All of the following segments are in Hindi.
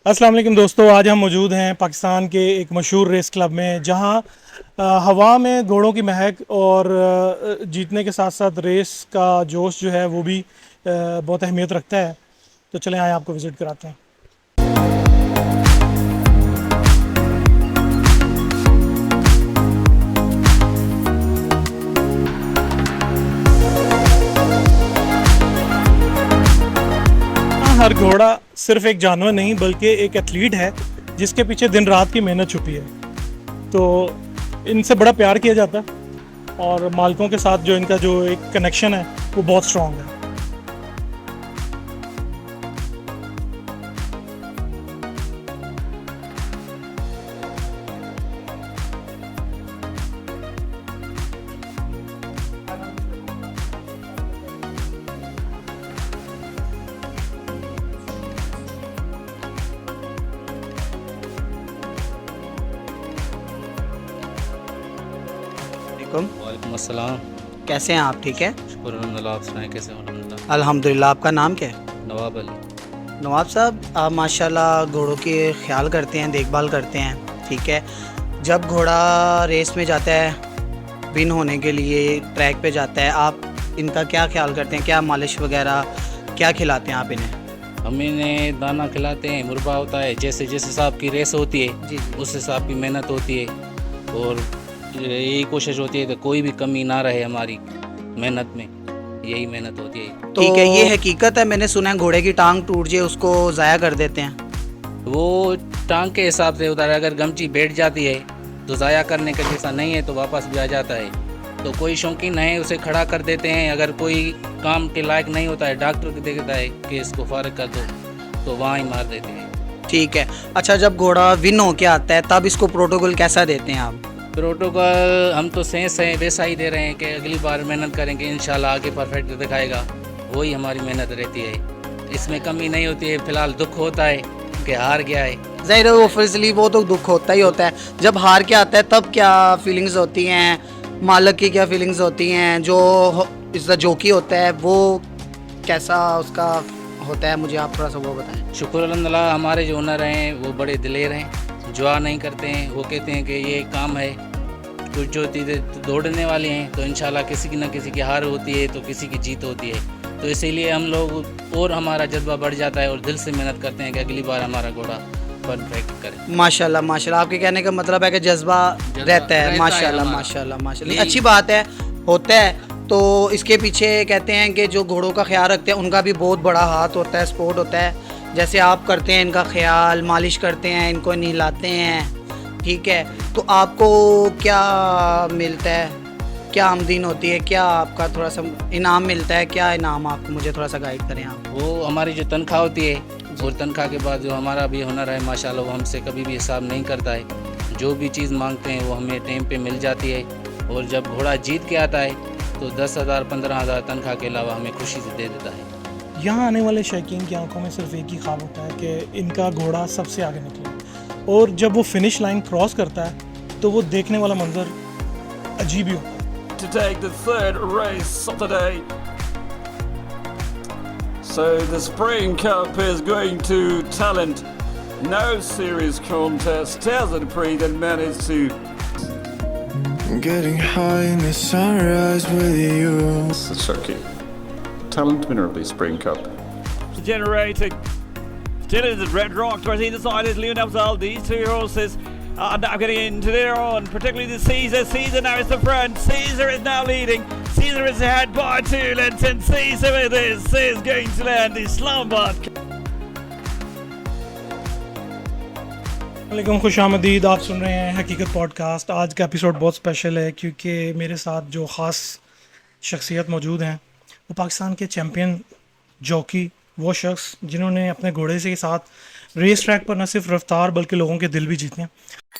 अस्सलाम वालेकुम दोस्तों, आज हम मौजूद हैं पाकिस्तान के एक मशहूर रेस क्लब में, जहां हवा में घोड़ों की महक और जीतने के साथ साथ रेस का जोश जो है वो भी बहुत अहमियत रखता है। तो चलें आए आपको विज़िट कराते हैं। हर घोड़ा सिर्फ एक जानवर नहीं बल्कि एक एथलीट है जिसके पीछे दिन रात की मेहनत छुपी है। तो इनसे बड़ा प्यार किया जाता है और मालिकों के साथ जो इनका जो एक कनेक्शन है वो बहुत स्ट्रॉन्ग है। वालेकुम। वालेकुम अस्सलाम। कैसे हैं आप? ठीक है, शुक्र अल्हम्दुलिल्लाह। आप सुनाएं कैसे हो? अल्हम्दुलिल्लाह। अल्हम्दुलिल्लाह। आपका नाम क्या है? नवाब अली। नवाब साहब, आप माशाल्लाह घोड़ों की ख्याल करते हैं, देखभाल करते हैं, ठीक है। जब घोड़ा रेस में जाता है, विन होने के लिए ट्रैक पे जाता है, आप इनका क्या ख्याल करते हैं? क्या मालिश वगैरह क्या खिलाते हैं आप इन्हें? हम इन्हें दाना खिलाते हैं, मुरबा होता है, जैसे जिस हिसाब की रेस होती है जी जी। उस हिसाब की मेहनत होती है और यही कोशिश होती है कि कोई भी कमी ना रहे हमारी मेहनत में। यही मेहनत होती है। तो ठीक है, ये हकीकत है। मैंने सुना है घोड़े की टांग टूट जाए उसको ज़ाया कर देते हैं। वो टांग के हिसाब से उधर अगर गमची बैठ जाती है तो ज़ाया करने का जैसा नहीं है तो वापस भी आ जाता है। तो कोई शौकीन है उसे खड़ा कर देते हैं। अगर कोई काम के लायक नहीं होता है डॉक्टर को देखता है कि इसको फारिग कर दो तो वहाँ ही मार देते हैं। ठीक है। अच्छा, जब घोड़ा विन होके आता है तब इसको प्रोटोकॉल कैसा देते हैं आप? प्रोटोकॉल हम तो सेंस है वैसा ही दे रहे हैं कि अगली बार मेहनत करेंगे, इंशाल्लाह आगे परफेक्ट दिखाएगा। वही हमारी मेहनत रहती है, इसमें कमी नहीं होती है। फिलहाल दुख होता है कि हार गया है। ज़ाहिर है, ऑब्वियसली वो तो दुख होता ही होता है। जब हार के आता है तब क्या फीलिंग्स होती हैं? मालिक की क्या फीलिंग्स होती हैं? जो इसका जोकी होता है वो कैसा उसका होता है? मुझे आप थोड़ा सा वो बताएं। शुक्र अल्हम्दुलिल्लाह, हमारे जो ओनर हैं वो बड़े दिलेर हैं, जुआ नहीं करते हैं। वो कहते हैं कि ये काम है, कुछ जो चीज़ें दौड़ने वाली हैं तो इंशाल्लाह किसी की ना किसी की हार होती है तो किसी की जीत होती है। तो इसीलिए हम लोग और हमारा जज्बा बढ़ जाता है और दिल से मेहनत करते हैं कि अगली बार हमारा घोड़ा परफेक्ट करे। माशाल्लाह माशाल्लाह, आपके कहने का मतलब है कि जज्बा रहता है। माशाल्लाह हमारा। माशाल्लाह माशाल्लाह, नहीं। अच्छी बात है, होता है। तो इसके पीछे कहते हैं कि जो घोड़ों का ख्याल रखते हैं उनका भी बहुत बड़ा हाथ होता है, सपोर्ट होता है। जैसे आप करते हैं इनका ख्याल, मालिश करते हैं, इनको नहलाते हैं, ठीक है। तो आपको क्या मिलता है? क्या आमदनी होती है? क्या आपका थोड़ा सा इनाम मिलता है? क्या इनाम आपको, मुझे थोड़ा सा गाइड करें आप। वो हमारी जो तनख्वाह होती है और तनख्वाह के बाद जो हमारा भी हुनर है माशाल्लाह वो हमसे कभी भी हिसाब नहीं करता है। जो भी चीज़ मांगते हैं वो हमें टाइम पे मिल जाती है। और जब घोड़ा जीत के आता है तो 10,000 15,000 तनख्वाह के अलावा हमें खुशी से दे देता है। यहाँ आने वाले शौकीन की आंखों में सिर्फ एक ही ख्वाब होता है कि इनका घोड़ा सबसे आगे निकले, और जब वो फिनिश लाइन क्रॉस करता है तो वो देखने वाला मंजर अजीब ही होता है। To take the third race of the day. So the Spring Cup is going to Talent. No series contest. Townsend Prix then managed to. Getting high in the sunrise with you. Circuit. Talent winner of the Spring Cup. Generating. Still is Red Rock towards either side is Leon Abzal. These two horses are now getting into their own, particularly the Caesar. Caesar now is the front. Caesar is now leading. Caesar is ahead by 2 lengths, and Caesar with this is going to land the Islamabad. वालेकुम, खुश आमदीद। आप सुन रहे हैं हकीकत पॉडकास्ट। आज का एपिसोड बहुत स्पेशल है क्योंकि मेरे साथ जो ख़ास शख्सियत मौजूद हैं वो पाकिस्तान के चैम्पियन जॉकी, वो शख्स जिन्होंने अपने घोड़े के साथ रेस ट्रैक पर न सिर्फ रफ्तार बल्कि लोगों के दिल भी जीते हैं।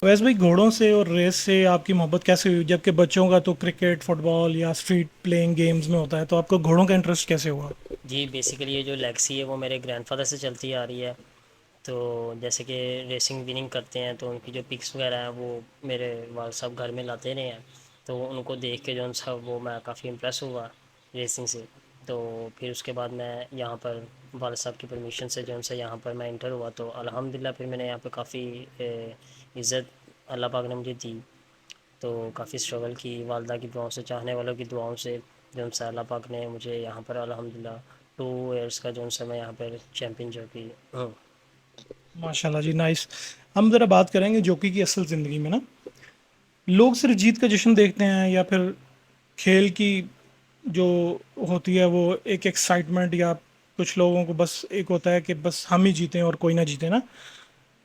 वैसे भाई, घोड़ों से और रेस से आपकी मोहब्बत कैसे हुई? जबकि बच्चों का तो क्रिकेट, फुटबॉल या स्ट्रीट प्लेइंग गेम्स में होता है, तो आपको घोड़ों का इंटरेस्ट कैसे हुआ? जी, बेसिकली ये जो लेगसी है वो मेरे ग्रैंडफादर से चलती आ रही है। तो जैसे कि रेसिंग विनिंग करते हैं तो उनकी जो पिक्स वगैरह हैं वो मेरे वाल साहब घर में लाते रहे हैं। तो उनको देख के जो सब वो मैं काफ़ी इम्प्रेस हुआ रेसिंग से। तो फिर उसके बाद मैं यहाँ पर वाले साहब की परमिशन से जो उनसे यहाँ पर मैं इंटर हुआ, तो अल्हम्दुलिल्लाह फिर मैंने यहाँ पे काफ़ी इज़्ज़त अल्लाह पाक ने मुझे दी। तो काफ़ी स्ट्रगल की, वालदा की दुआओं से, चाहने वालों की दुआओं से जो उनसे अल्लाह पाक ने मुझे यहाँ पर अल्हम्दुलिल्लाह 2 ईयर्स का जो उनसे मैं यहाँ पर चैम्पियन जो की हूँ। माशाल्लाह जी, नाइस। हम ज़रा बात करेंगे जॉकी की असल ज़िंदगी में ना, लोग सिर्फ जीत का जश्न देखते हैं या फिर खेल की जो होती है वो एक एक्साइटमेंट, या कुछ लोगों को बस एक होता है कि बस हम ही जीतें और कोई ना जीते ना।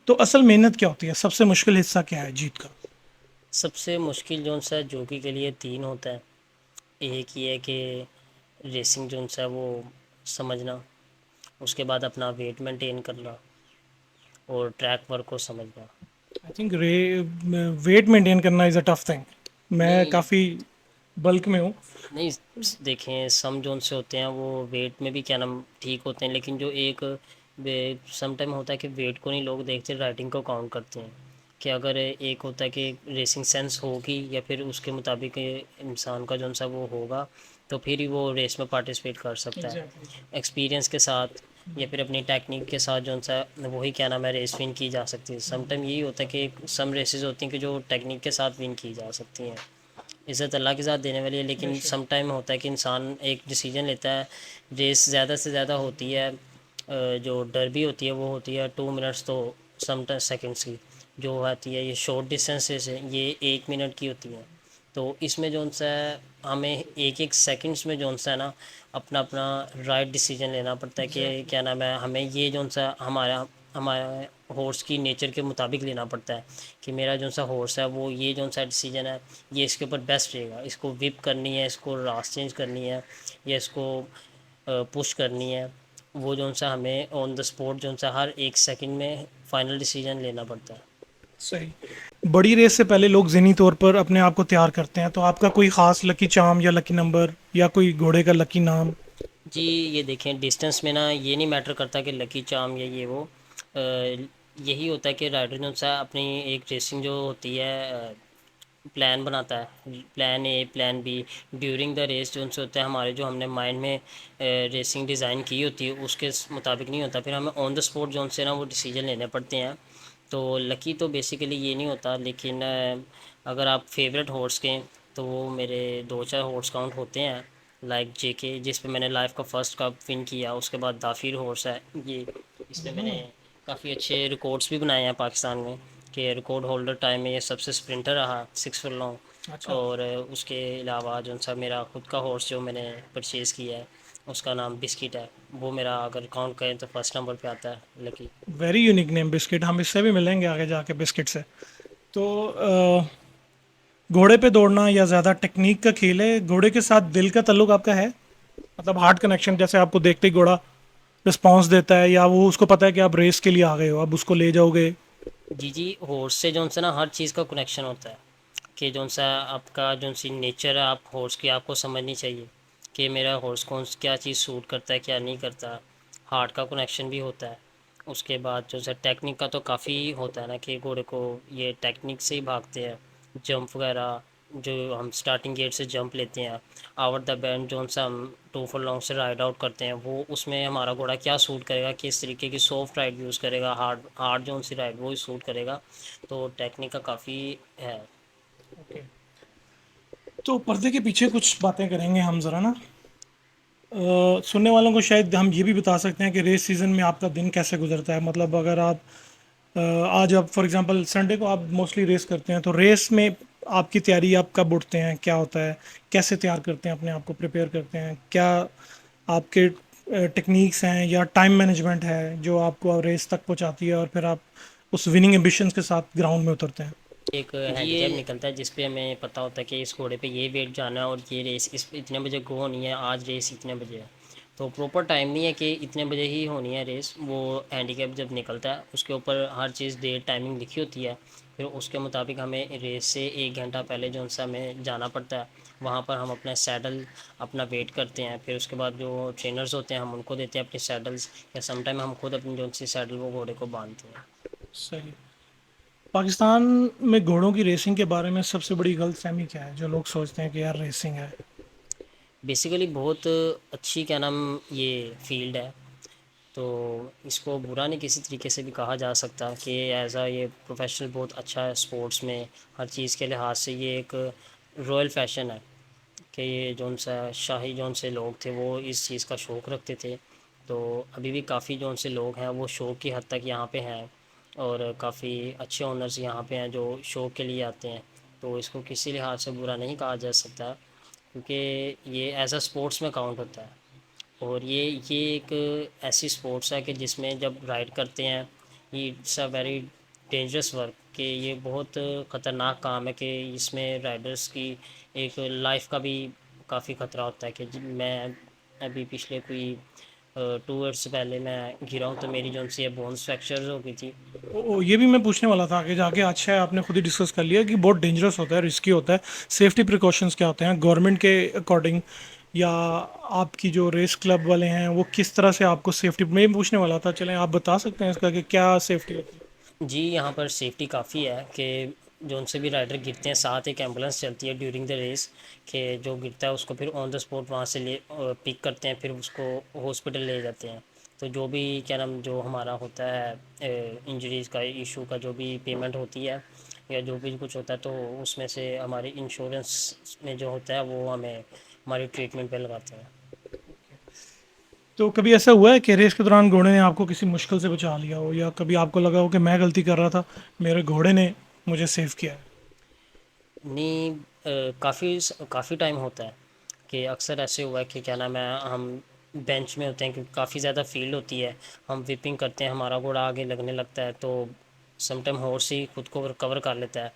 तो असल मेहनत क्या होती है, सबसे मुश्किल हिस्सा क्या है जीत का? सबसे मुश्किल जो सा जॉकी के लिए 3 होता है। एक ये है कि रेसिंग जो सा वो समझना, उसके बाद अपना वेट मेंटेन करना और ट्रैक वर्क को समझना। आई थिंक वेट मेंटेन करना इज़ अ टफ थिंग। मैं नहीं, काफ़ी बल्क में हूँ। नहीं, देखें सम जोन से होते हैं वो वेट में भी क्या नाम ठीक होते हैं, लेकिन जो एक सम टाइम होता है कि वेट को नहीं लोग देखते, राइटिंग को काउंट करते हैं। कि अगर एक होता है कि रेसिंग सेंस होगी या फिर उसके मुताबिक इंसान का जो सा वो होगा, तो फिर ही वो रेस में पार्टिसिपेट कर सकता है। एक्सपीरियंस के साथ या फिर अपनी टेक्निक के साथ जो सा वही क्या नाम है रेस विन की जा सकती है। सम टाइम यही होता है कि सम रेसेस होती हैं कि जो टेक्निक के साथ विन की जा सकती हैं। इज़्ज़त अल्लाह के साथ देने वाली है, लेकिन सम टाइम होता है कि इंसान एक डिसीजन लेता है, रेस ज़्यादा से ज़्यादा होती है, जो डर्बी होती है वो होती है 2 मिनट्स तो सम सेकेंड्स की। जो आती है ये शॉर्ट डिस्टेंसेस है, ये 1 मिनट की होती है। तो इसमें जो सा है हमें एक एक सेकंड्स में जो सा है ना अपना अपना राइट डिसीजन लेना पड़ता है कि क्या नाम है, हमें ये जो सा हमारा हमारा हॉर्स की नेचर के मुताबिक लेना पड़ता है कि मेरा जो सा हॉर्स है वो ये जो सा डिसीजन है ये इसके ऊपर बेस्ट रहेगा, इसको विप करनी है, इसको रास चेंज करनी है या इसको पुश करनी है। वो जो सा हमें ऑन द स्पॉट जो सा हर एक सेकंड में फाइनल डिसीजन लेना पड़ता है। सही। बड़ी रेस से पहले लोग ज़हनी तौर पर अपने आप को तैयार करते हैं, तो आपका कोई ख़ास लकी चार्म या लकी नंबर या कोई घोड़े का लकी नाम? जी, ये देखें डिस्टेंस में ना ये नहीं मैटर करता कि लकी चार्म या ये वो, यही होता है कि राइडर जो सा अपनी एक रेसिंग जो होती है प्लान बनाता है, plan A plan B during the race जो उनसे होता है हमारे, जो हमने माइंड में रेसिंग डिज़ाइन की होती है उसके मुताबिक नहीं होता, फिर हमें ऑन द स्पॉट जो उनसे ना वो डिसीजन लेने पड़ते हैं। तो लकी तो बेसिकली ये नहीं होता, लेकिन अगर आप फेवरेट हॉर्स के, तो वो मेरे 2-4 हॉर्स काउंट होते हैं। लाइक जेके जिस पे मैंने लाइफ का फर्स्ट कप विन किया, उसके बाद दाफिर हॉर्स है ये, इस पे मैंने काफ़ी अच्छे रिकॉर्ड्स भी बनाए हैं पाकिस्तान में, कि रिकॉर्ड होल्डर टाइम में ये सबसे स्प्रिंटर रहा 6 फुलॉन्ग। अच्छा। और उसके अलावा जो सा मेरा खुद का हॉर्स जो मैंने परचेज़ किया है उसका नाम बिस्किट है, वो मेरा अगर काउंट करें तो फर्स्ट नंबर पे आता है lucky. Very unique name biscuit, हम इससे भी मिलेंगे आगे जाके बिस्किट से। तो घोड़े पे दौड़ना या ज़्यादा टेक्निक का खेल है, घोड़े के साथ दिल का ताल्लुक आपका है? मतलब हार्ट कनेक्शन, जैसे आपको देखते ही घोड़ा रिस्पांस देता है, या वो उसको पता है कि आप रेस के लिए आ गए हो, अब उसको ले जाओगे? जी, हॉर्स से जो सा ना हर चीज़ का कनेक्शन होता है, कि जो सा आपका जो सी नेचर है आप हॉर्स की आपको समझनी चाहिए कि मेरा हॉर्स कौन क्या चीज़ सूट करता है क्या नहीं करता। हार्ट का कनेक्शन भी होता है। उसके बाद जो सा टेक्निक का तो काफ़ी होता है ना, कि घोड़े को ये टेक्निक से ही भागते हैं, जंप वगैरह जो हम स्टार्टिंग गेट से जंप लेते हैं, आवर द बैंड जो सा हम 2 फुलॉन्ग से राइड आउट करते हैं, वो उसमें हमारा घोड़ा क्या सूट करेगा, किस तरीके की सॉफ्ट राइड यूज़ करेगा, हार्ड हार्ड जो सी राइड वो ही सूट करेगा। तो टेक्निक का काफ़ी है। तो पर्दे के पीछे कुछ बातें करेंगे हम ज़रा ना। सुनने वालों को शायद हम ये भी बता सकते हैं कि रेस सीज़न में आपका दिन कैसे गुजरता है। मतलब अगर आप आज आप फॉर एग्जांपल संडे को आप मोस्टली रेस करते हैं, तो रेस में आपकी तैयारी, आप कब उठते हैं, क्या होता है, कैसे तैयार करते हैं अपने आप को, प्रिपेयर करते हैं, क्या आपके टेक्निक्स हैं या टाइम मैनेजमेंट है जो आपको रेस तक पहुंचाती है और फिर आप उस विनिंग एम्बिशंस के साथ ग्राउंड में उतरते हैं? एक हैंडीकैप निकलता है जिस पे हमें पता होता है कि इस घोड़े पे ये वेट जाना है और ये रेस इस इतने बजे गो होनी है, आज रेस इतने बजे है। तो प्रॉपर टाइम नहीं है कि इतने बजे ही होनी है रेस, वो हैंडीकैप जब निकलता है उसके ऊपर हर चीज़ डेट टाइमिंग लिखी होती है। फिर उसके मुताबिक हमें रेस से 1 घंटा पहले जो सा हमें जाना पड़ता है, वहाँ पर हम अपना सैडल अपना वेट करते हैं। फिर उसके बाद जो ट्रेनर्स होते हैं हम उनको देते हैं अपने सैडल्स, या समटाइम हम खुद अपनी जो सी सैडल वो घोड़े को बांधते हैं। सही। पाकिस्तान में घोड़ों की रेसिंग के बारे में सबसे बड़ी गलतफहमी क्या है जो लोग सोचते हैं कि यार रेसिंग है? बेसिकली बहुत अच्छी क्या नाम ये फील्ड है, तो इसको बुरा नहीं किसी तरीके से भी कहा जा सकता कि एज आ ये प्रोफेशनल बहुत अच्छा है स्पोर्ट्स में। हर चीज़ के लिहाज से ये एक रॉयल फैशन है कि ये जौन सा शाही जौन से लोग थे वो इस चीज़ का शौक़ रखते थे। तो अभी भी काफ़ी जौन से लोग हैं वो शौक़ की हद तक यहाँ पे हैं, और काफ़ी अच्छे ओनर्स यहाँ पे हैं जो शौक़ के लिए आते हैं। तो इसको किसी लिहाज से बुरा नहीं कहा जा सकता, क्योंकि ये एज अ स्पोर्ट्स में काउंट होता है। और ये एक ऐसी स्पोर्ट्स है कि जिसमें जब राइड करते हैं, ये it's a very dangerous work, कि ये बहुत ख़तरनाक काम है कि इसमें राइडर्स की एक लाइफ का भी काफ़ी ख़तरा होता है। कि मैं अभी पिछले कोई 2 ईयर्स पहले मैं गिरा हूँ, तो मेरी जो सी है बोन्स फ्रैक्चर हो गई थी। ये भी मैं पूछने वाला था आगे जाके। अच्छा है आपने खुद ही डिस्कस कर लिया कि बहुत डेंजरस होता है, रिस्की होता है। सेफ्टी प्रिकॉशंस क्या होते हैं गवर्नमेंट के अकॉर्डिंग, या आपकी जो रेस क्लब वाले हैं वो किस तरह से आपको सेफ्टी, मैं पूछने वाला था। चलें आप बता सकते हैं इसका कि क्या सेफ्टी होती है। जी, यहाँ पर सेफ्टी काफ़ी है कि जो उनसे भी राइडर गिरते हैं, साथ एक एम्बुलेंस चलती है ड्यूरिंग द रेस, कि जो गिरता है उसको फिर ऑन द स्पॉट वहाँ से ले पिक करते हैं, फिर उसको हॉस्पिटल ले जाते हैं। तो जो भी क्या नाम जो हमारा होता है इंजरीज़ का इशू का जो भी पेमेंट होती है या जो भी कुछ होता है, तो उसमें से हमारे इंश्योरेंस में जो होता है वो हमें हमारी ट्रीटमेंट पे लगाते हैं। तो कभी ऐसा हुआ है कि रेस के दौरान घोड़े ने आपको किसी मुश्किल से बचा लिया हो, या कभी आपको लगा हो कि मैं गलती कर रहा था, मेरे घोड़े ने मुझे सेव किया है। नहीं, काफ़ी टाइम होता है कि अक्सर ऐसे हुआ है कि क्या नाम है, हम बेंच में होते हैं क्योंकि काफ़ी ज़्यादा फील्ड होती है, हम विपिंग करते हैं, हमारा घोड़ा आगे लगने लगता है, तो समटाइम हॉर्स ही खुद को कवर कर लेता है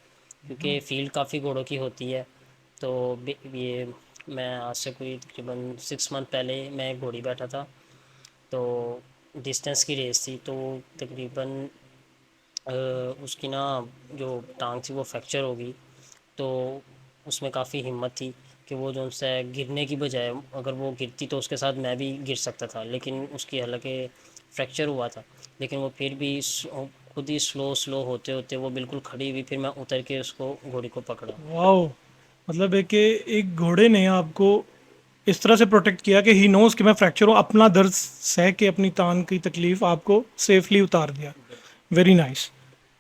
क्योंकि फील्ड काफ़ी घोड़ों की होती है। तो ये मैं आज से कोई तकरीबन 6 मंथ पहले मैं एक घोड़ी बैठा था, तो डिस्टेंस की रेस थी, तो तकरीबन उसकी ना जो टांग थी वो फ्रैक्चर हो गई। तो उसमें काफ़ी हिम्मत थी कि वो जो उनसे गिरने की बजाय, अगर वो गिरती तो उसके साथ मैं भी गिर सकता था, लेकिन उसकी हालांकि फ्रैक्चर हुआ था, लेकिन वो फिर भी खुद ही स्लो स्लो होते होते वो बिल्कुल खड़ी हुई, फिर मैं उतर के उसको घोड़ी को पकड़ा। वाओ, मतलब है कि एक घोड़े ने आपको इस तरह से प्रोटेक्ट किया कि ही नोज कि मैं फ्रैक्चर हूँ, अपना दर्द सह के अपनी तान की तकलीफ आपको सेफली उतार दिया। Very nice.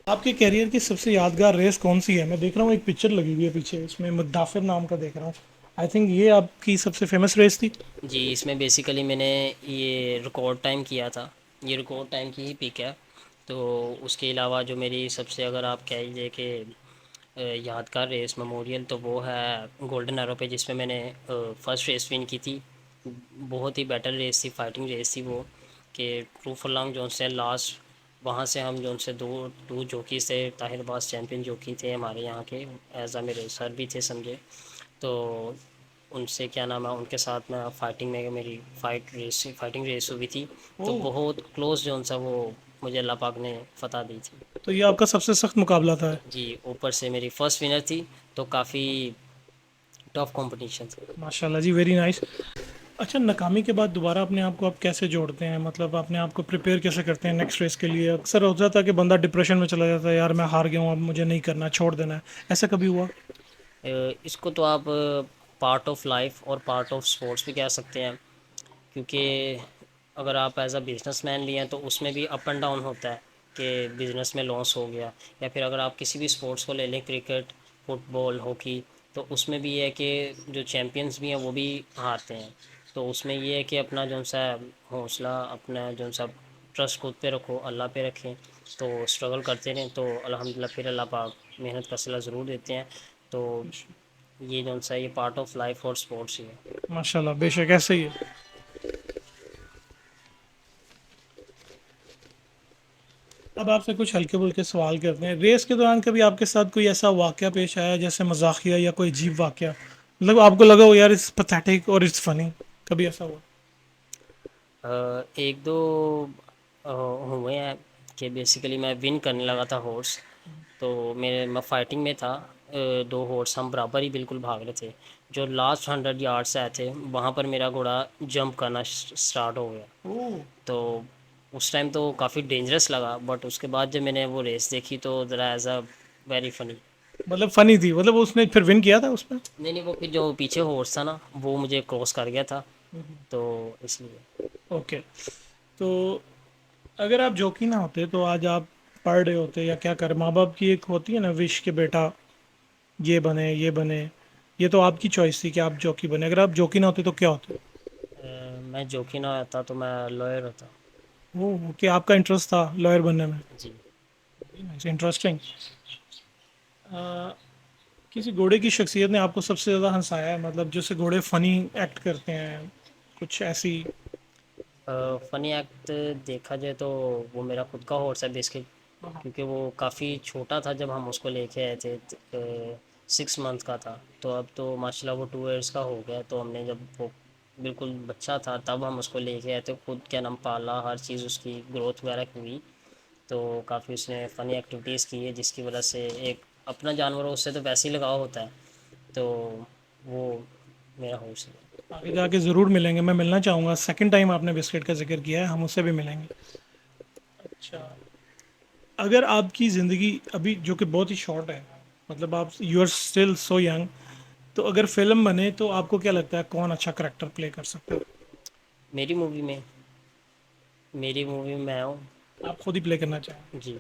आपके कैरियर की सबसे यादगार रेस कौन सी है? मैं देख रहा हूँ एक पिक्चर लगी हुई है पीछे, इसमें मुद्दाफिर नाम का देख रहा हूँ। आई थिंक ये आपकी सबसे फेमस रेस थी। जी, इसमें बेसिकली मैंने ये रिकॉर्ड टाइम किया था, ये रिकॉर्ड टाइम की ही पिक है। तो उसके अलावा जो मेरी सबसे, अगर आप कह लीजिए कि यादगार रेस मेमोरियल, तो वो है गोल्डन एरो पे, जिसमें मैंने फ़र्स्ट रेस विन की थी। बहुत ही बेटर रेस थी, फाइटिंग रेस थी वो, कि ट्रू फॉरलॉन्ग जोन से लास्ट, वहाँ से हम जोन से दो जॉकी थे, ताहिर बास चैम्पियन जॉकी थे हमारे यहाँ के, एज आ मेरे सर भी थे समझे। तो उनसे क्या नाम है, उनके साथ मैं फाइटिंग में, मेरी फाइटिंग रेस हुई थी। तो ओह, बहुत क्लोज जोन सा वो मुझे अल्लाह पाक ने फतह दी थी। तो ये आपका सबसे सख्त मुकाबला था। जी, ऊपर से मेरी फर्स्ट विनर थी, तो काफ़ी टफ कंपटीशन था। माशाल्लाह जी, वेरी नाइस। अच्छा, नाकामी के बाद दोबारा अपने आप को आप कैसे जोड़ते हैं? मतलब अपने आप को प्रिपेयर कैसे करते हैं नेक्स्ट रेस के लिए? अक्सर हो जाता है कि बंदा डिप्रेशन में चला जाता है, यार मैं हार गया हूँ, अब मुझे नहीं करना, छोड़ देना है। ऐसा कभी हुआ? इसको तो आप पार्ट ऑफ लाइफ और पार्ट ऑफ स्पोर्ट्स भी कह सकते हैं, क्योंकि अगर आप एज अ बिजनेसमैन भी हैं तो उसमें भी अप एंड डाउन होता है कि बिज़नेस में लॉस हो गया, या फिर अगर आप किसी भी स्पोर्ट्स को ले लें, क्रिकेट, फुटबॉल, हॉकी, तो उसमें भी ये है कि जो चैम्पियंस भी हैं वो भी हारते हैं। तो उसमें ये है कि अपना जो सा हौसला, अपना जो सा ट्रस्ट खुद पे रखो, अल्लाह पे रखें, तो स्ट्रगल करते रहें, तो अल्हम्दुलिल्लाह फिर अल्लाह पाक मेहनत का सिला ज़रूर देते हैं। तो ये जो सा ये पार्ट ऑफ लाइफ और स्पोर्ट्स ही है। माशाल्लाह, बेशक ऐसे ही है। अब आपसे कुछ हल्के फुल्के सवाल करते हैं। रेस के दौरान कभी आपके साथ कोई ऐसा वाक़या पेश आया जैसे मज़ाक़िया या कोई अजीब वाक़या, मतलब आपको लगा हो यार इट्स पैथेटिक और इट्स फ़नी, कभी ऐसा हुआ? एक दो हुए हैं कि बेसिकली मैं विन करने लगा था हॉर्स, तो मैं फाइटिंग में था, दो हॉर्स हम बराबर ही बिल्कुल भाग रहे थे। जो लास्ट 100 यार्ड से आए थे वहाँ पर मेरा घोड़ा जंप करना स्टार्ट हो गया। ओह, तो उस टाइम तो काफ़ी डेंजरस लगा, बट उसके बाद जब मैंने वो रेस देखी तो ज़रा एज अ वेरी फनी। मतलब फनी थी, मतलब उसने फिर विन किया था उसमें? नहीं नहीं, वो फिर जो पीछे हॉर्स था ना वो मुझे क्रॉस कर गया था, तो इसलिए। ओके। तो अगर आप जॉकी ना होते तो आज आप पढ़ रहे होते या क्या कर, माँ बाप की एक होती है ना विश के बेटा ये बने ये बने, ये तो आपकी चॉइस थी कि आप जॉकी बने, अगर आप जॉकी ना होते तो क्या होते? मैं जोखी ना होता तो मैं लॉयर होता। वो कि आपका इंटरेस्ट था लॉयर बनने में। जी। इंटरेस्टिंग। किसी घोड़े की शख्सियत ने आपको सबसे ज़्यादा हंसाया है, मतलब जैसे घोड़े फनी एक्ट करते हैं, कुछ ऐसी? फ़नी एक्ट देखा जाए तो वो मेरा खुद का हॉर्स है बिस्किट, क्योंकि वो काफ़ी छोटा था जब हम उसको लेके आए थे, 6 मंथ का था। तो अब तो माशाल्लाह वो 2 इयर्स का हो गया, तो हमने जब वो बिल्कुल बच्चा था तब हम उसको लेके आए थे, खुद क्या नाम पाला, हर चीज़ उसकी ग्रोथ वगैरह हुई। तो काफ़ी उसने फ़नी एक्टिविटीज़ की है जिसकी वजह से एक अपना जानवर हो उससे तो वैसे ही लगाव होता है, तो वो मेरा हॉर्स है। आगे जाके ज़रूर मिलेंगे, मैं मिलना चाहूँगा, सेकंड टाइम आपने बिस्किट का जिक्र किया है, हम उससे भी मिलेंगे। अच्छा, अगर आपकी ज़िंदगी अभी जो कि बहुत ही शॉर्ट है, मतलब आप you are still so young, तो अगर फिल्म बने तो आपको क्या लगता है कौन अच्छा करेक्टर प्ले कर सकता है? मेरी मूवी में मैं हूँ। आप खुद ही प्ले करना चाहें? जी।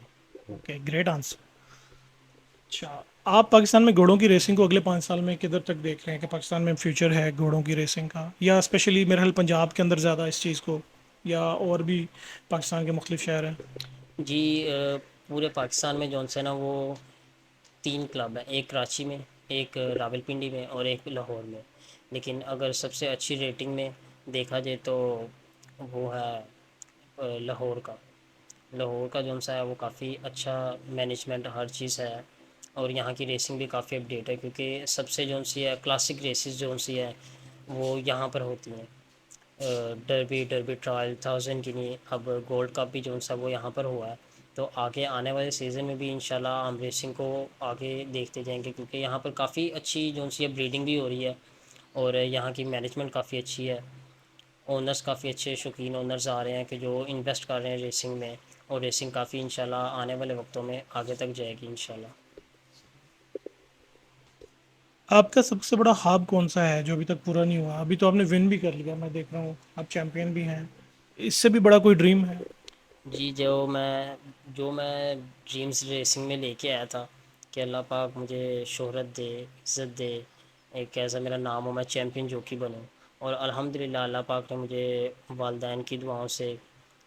Okay, great answer. अच्छा, आप पाकिस्तान में घोड़ों की रेसिंग को अगले 5 साल में किधर तक देख रहे हैं कि पाकिस्तान में फ्यूचर है घोड़ों की रेसिंग का, या स्पेशली मेरे ख्याल पंजाब के अंदर ज़्यादा इस चीज़ को, या और भी पाकिस्तान के मुख्तलिफ शहर हैं? जी, पूरे पाकिस्तान में जौन से ना वो 3 क्लब हैं, एक कराची में, एक रावलपिंडी में और एक लाहौर में। लेकिन अगर सबसे अच्छी रेटिंग में देखा जाए तो वो है लाहौर का। लाहौर का जौन सा है वो काफ़ी अच्छा मैनेजमेंट हर चीज़ है, और यहाँ की रेसिंग भी काफ़ी अपडेट है, क्योंकि सबसे जौन सी है क्लासिक रेसेस जौन सी है वो यहाँ पर होती हैं। डर्बी ट्रायल 1000 की नहीं, अब गोल्ड कप भी जो सा वो यहाँ पर हुआ है। तो आगे आने वाले सीज़न में भी इंशाल्लाह हम रेसिंग को आगे देखते जाएंगे, क्योंकि यहाँ पर काफ़ी अच्छी जो सी है ब्रीडिंग भी हो रही है, और यहाँ की मैनेजमेंट काफ़ी अच्छी है। ओनर्स काफ़ी अच्छे शौकीन ओनर्स आ रहे हैं कि जो इन्वेस्ट कर रहे हैं रेसिंग में, और रेसिंग काफ़ी इंशाल्लाह आने वाले वक्तों में आगे तक जाएगी इंशाल्लाह। आपका सबसे बड़ा ख्वाब कौन सा है जो अभी तक पूरा नहीं हुआ? अभी तो आपने विन भी कर लिया, मैं देख रहा हूँ आप चैंपियन भी हैं, इससे भी बड़ा कोई ड्रीम है? जी, जो मैं ड्रीम्स रेसिंग में लेके आया था कि अल्लाह पाक मुझे शोहरत दे, इज़्ज़त दे, एक ऐसा मेरा नाम हो, मैं चैम्पियन जॉकी बनूं। और अल्हम्दुलिल्लाह अल्लाह पाक ने मुझे वालिदैन की दुआओं से,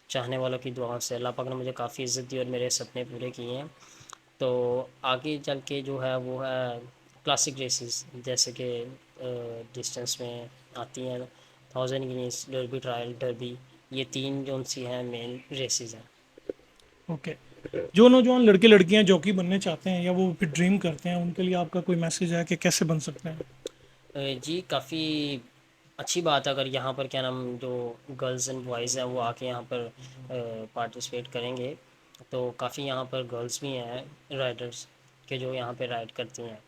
चाहने वालों की दुआओं से अल्लाह पाक ने मुझे काफ़ी इज़्ज़त दी और मेरे सपने पूरे किए हैं। तो आगे चल के जो है वो है क्लासिक रेसेस, जैसे कि डिस्टेंस में आती हैं 1000 गिनीज, डर्बी ट्रायल, डर्बी, ये 3 जोन सी हैं मेन रेसेस हैं। ओके। जो नौजवान लड़के लड़कियां जॉकी बनने चाहते हैं या वो फिर ड्रीम करते हैं, उनके लिए आपका कोई मैसेज है कि कैसे बन सकते हैं? जी, काफ़ी अच्छी बात है अगर यहाँ पर क्या नाम जो गर्ल्स एंड बॉयज़ हैं वो आके यहाँ पर पार्टिसिपेट करेंगे, तो काफ़ी यहाँ पर गर्ल्स भी हैं राइडर्स के जो यहाँ पे राइड करती हैं,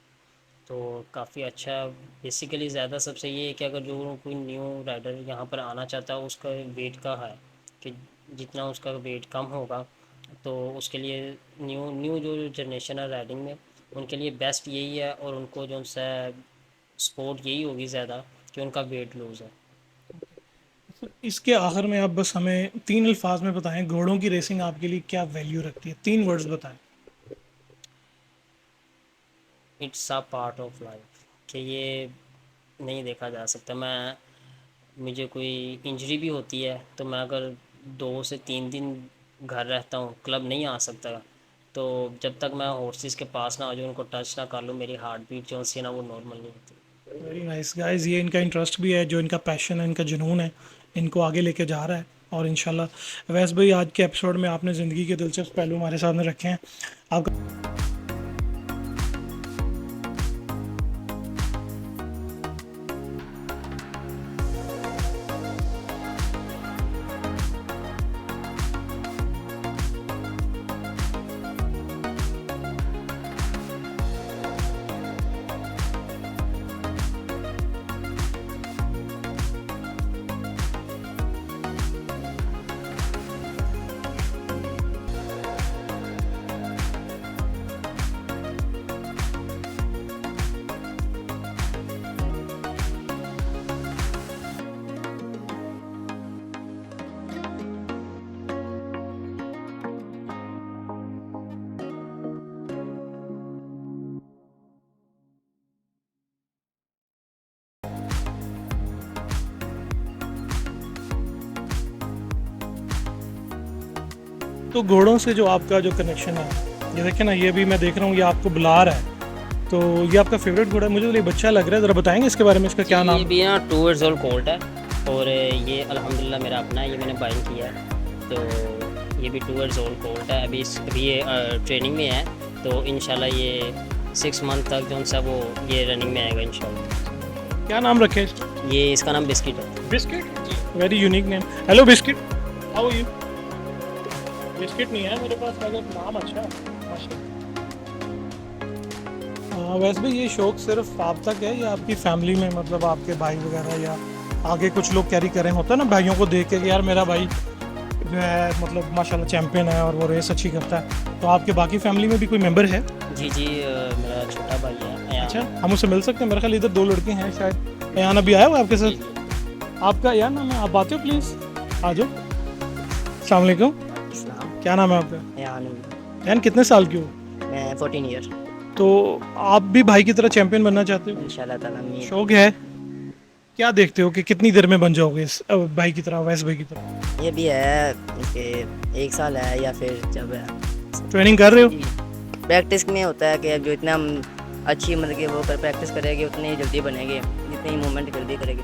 तो काफ़ी अच्छा। बेसिकली ज़्यादा सबसे ये है कि अगर जो कोई न्यू राइडर यहाँ पर आना चाहता है उसका वेट का है कि जितना उसका वेट कम होगा तो उसके लिए न्यू न्यू जो जनरेशन है राइडिंग में उनके लिए बेस्ट यही है, और उनको जो सा स्पोर्ट यही होगी ज़्यादा कि उनका वेट लूज़ है। इसके आखिर में आप बस हमें 3 अल्फाज में बताएं घोड़ों की रेसिंग आपके लिए क्या वैल्यू रखती है, 3 वर्ड्स बताएं। It's a part of life, कि ये नहीं देखा जा सकता। मुझे कोई इंजरी भी होती है तो मैं अगर 2 से 3 दिन घर रहता हूँ, क्लब नहीं आ सकता, तो जब तक मैं हॉर्सेस के पास ना आ जाऊँ, उनको टच ना कर लूँ, मेरी हार्ट बीट जो सी है ना वो नॉर्मल नहीं होती। वेरी नाइस गाइस, ये इनका इंटरेस्ट भी है, जो इनका पैशन है, इनका जुनून है, इनको आगे लेके जा रहा है। और इंशाल्लाह वैस भाई, आज के एपिसोड में आपने ज़िंदगी के दिलचस्प पहलू हमारे सामने रखे हैं। आपका तो घोड़ों से जो आपका जो कनेक्शन है, ये देखिए ना, ये भी मैं देख रहा हूँ, ये आपको बुला रहा है, तो ये आपका फेवरेट घोड़ा है। मुझे तो ये बच्चा लग रहा है, ज़रा बताएंगे इसके बारे में, इसका क्या नाम ये भी ना 2 years old कोल्ट है और ये अल्हम्दुलिल्लाह मेरा अपना है, ये मैंने बाइंग किया है। तो ये भी 2 years old कोल्ट है। अभी ये ट्रेनिंग में है, तो इंशाल्लाह ये 6 month तक जो सा वो ये रनिंग में आएगा इंशाल्लाह। क्या नाम रखे इसका? ये इसका नाम बिस्किट है। Biscuit, very unique name. Hello biscuit, how are you? Biscuit नहीं है मेरे पास, मगर नाम अच्छा है माशाल्लाह। वैसे भी ये शौक सिर्फ आप तक है या आपकी फैमिली में, मतलब आपके भाई वगैरह या आगे कुछ लोग कैरी कर रहे हैं? होता है ना भाइयों को देख के कि यार मेरा भाई जो है मतलब माशाल्लाह चैंपियन है और वो रेस अच्छी करता है, तो आपके बाकी फैमिली में भी कोई मेंबर है? जी मेरा छोटा भाई है अयान। अच्छा, हम उससे मिल सकते हैं? मेरे ख्याल इधर 2 लड़के हैं शायद। अयान अभी आया हुआ है आपके साथ? आपका अयान नाम है, आप आते हो प्लीज़, आ जाओ। अस्सलाम वालेकुम, क्या नाम है आपका? अयान कितने साल के हो? मैं 14 ईयर। तो आप भी भाई की तरह चैंपियन बनना चाहते हो? इंशाल्लाह ताला उम्मीद। शौक है? क्या देखते हो कि कितनी देर में बन जाओगे इस भाई की तरह, वैसे भाई की तरह? ये भी है कि 1 साल है या फिर जब है ट्रेनिंग कर रहे हो? प्रैक्टिस में होता है कि जो इतना हम अच्छी मतलब कि वो कर प्रैक्टिस करेंगे उतनी ही जल्दी बनेंगे, जितनी मूवमेंट जल्दी करेंगे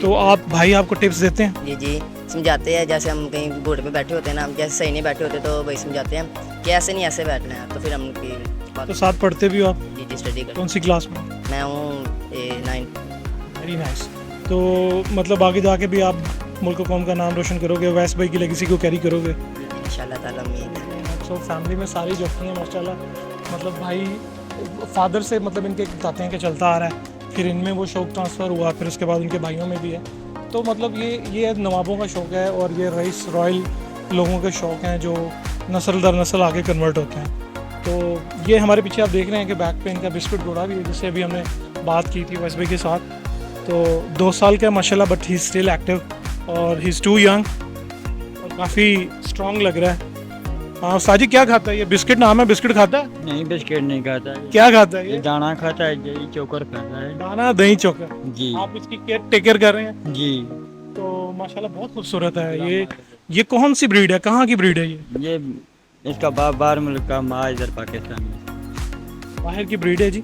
तो आप भाई आपको टिप्स देते हैं? जी समझाते हैं। जैसे हम कहीं घोड़े पे बैठे होते हैं ना, हम जैसे सही नहीं बैठे होते तो भाई समझाते हैं कि ऐसे नहीं ऐसे बैठना है, तो फिर हम उनकी तो साथ पढ़ते भी हो आप? जी स्टडी करते कौन सी क्लास में? हैं। मैं हूँ 9th। Very nice. तो मतलब आगे जाके भी आप मुल्क कौम का नाम रोशन करोगे, वैस भाई की लेगेसी को कैरी करोगे? इंशाल्लाह ताला उम्मीद है। सो फैमिली में सारी जोखी हैं माशाल्लाह, मतलब भाई फादर से मतलब इनके बताते हैं कि चलता आ रहा है, फिर इनमें वो शौक ट्रांसफ़र हुआ, फिर उसके बाद उनके भाइयों में भी है। तो मतलब ये नवाबों का शौक़ है और ये रईस रॉयल लोगों के शौक़ हैं जो नस्ल दर नस्ल आगे कन्वर्ट होते हैं। तो ये हमारे पीछे आप देख रहे हैं कि बैक पे इनका बिस्कुट घोड़ा भी है, जिससे अभी हमने बात की थी वैस भाई के साथ। तो 2 साल का माशाल्लाह, बट ही स्टिल एक्टिव और ही इज़ टू यंग और काफ़ी स्ट्रॉन्ग लग रहा है। हाँ साजी, क्या खाता है ये? बिस्किट नाम है, बिस्किट खाता है? नहीं, बिस्किट नहीं खाता है। क्या खाता है ये ये? दाना खाता है, दही चोकर खाता है। दाना दही चोकर। जी आप इसकी केयर टेक केयर कर रहे हैं? जी। तो माशाल्लाह बहुत खूबसूरत है ये कौन सी ब्रीड है, कहाँ की ब्रीड है ये? इसका बाप बाहर मुल्क का, माँ इधर पाकिस्तान में। बाहर की ब्रीड है जी,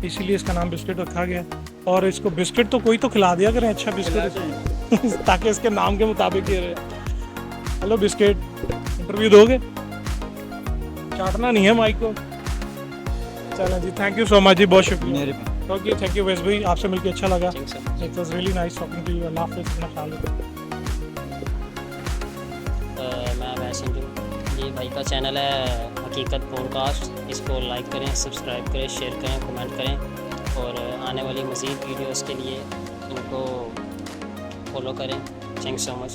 इसीलिए इसका नाम बिस्किट रखा गया। और इसको बिस्किट तो कोई तो खिला दिया करें, अच्छा बिस्किट ताकि इसके नाम के मुताबिक ये रहे। हेलो बिस्किट, इंटरव्यू दोगे? चाटना नहीं है माइक को। चलो जी, थैंक यू सो मच जी, बहुत शुक्रिया। मेरे ओके, थैंक यू वैस भाई, आपसे मिलकर अच्छा लगा। It was really nice talking to you. अल्लाह हाफिज़, अपना ख्याल रखो। मैं वैसे जो ये भाई का चैनल है हकीकत पॉडकास्ट, इसको लाइक करें, सब्सक्राइब करें, शेयर करें, कमेंट करें और आने वाली मज़ीद वीडियोस के लिए इनको फॉलो करें। Thanks so much.